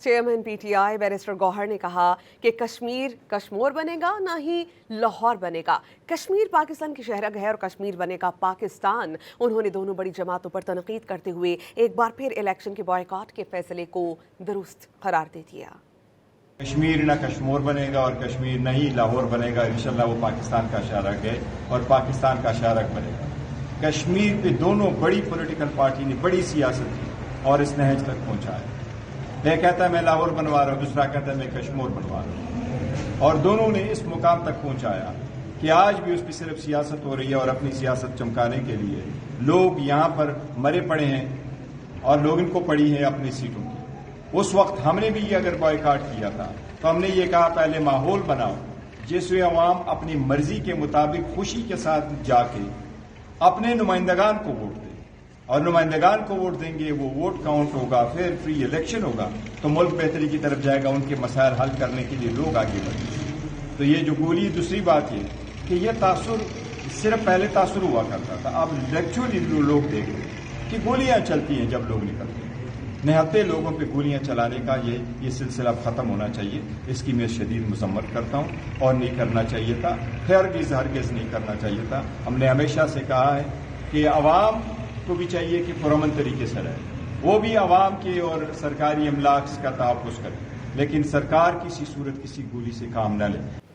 Chairman PTI barrister Gauhar ने कहा कि कश्मीर कश्मोर बनेगा ना ही लाहौर बनेगा। कश्मीर पाकिस्तान की शहरग है और कश्मीर बनेगा पाकिस्तान। उन्होंने दोनों बड़ी जमातों पर तनकीद करते हुए एक बार फिर इलेक्शन के बॉयकॉट के फैसले को दुरुस्त करार दे दिया। कश्मीर न कश्मोर बनेगा और कश्मीर न ही लाहौर बनेगा। इंशाल्लाह वो पाकिस्तान का शाहरग है और पाकिस्तान का शाहरग बनेगा। कश्मीर पे दोनों बड़ी पॉलिटिकल पार्टी ने बड़ी सियासत की और इस नहज तक पहुंचा है। एक कहता है मैं लाहौर बनवा रहा हूं, दूसरा कहता है मैं कश्मीर बनवा रहा हूं, और दोनों ने इस मुकाम तक पहुंचाया कि आज भी उस पर सिर्फ सियासत हो रही है और अपनी सियासत चमकाने के लिए लोग यहां पर मरे पड़े हैं और लोग इनको पड़ी है अपनी सीटों की। उस वक्त हमने भी ये अगर बॉयकॉट किया था तो हमने ये कहा पहले माहौल बनाओ जिसमें अवाम अपनी मर्जी के मुताबिक खुशी के साथ जाके अपने नुमाइंदगान को वोट दें, और नुमाइंदगान को वोट देंगे, वो वोट काउंट होगा, फिर फ्री इलेक्शन होगा तो मुल्क बेहतरी की तरफ जाएगा, उनके मसाइल हल करने के लिए लोग आगे बढ़ेंगे। तो ये जो गोली, दूसरी बात ये कि ये तासुर सिर्फ पहले तासुर हुआ करता था, अब एक्चुअली लोग देख रहे हैं कि गोलियां चलती हैं जब लोग निकलते हैं। निहत्ते लोगों पे गोलियां चलाने का ये सिलसिला खत्म होना चाहिए। इसकी मैं शदीद मजम्मत करता हूं और नहीं करना चाहिए था, हरगिज़ नहीं करना चाहिए था। हमने हमेशा से कहा है कि अवाम को भी चाहिए कि पुरअमन तरीके से रहे, वो भी अवाम के और सरकारी अमलाक का तहफ़्फ़ुज़ करे, लेकिन सरकार किसी सूरत किसी गोली से काम न ले।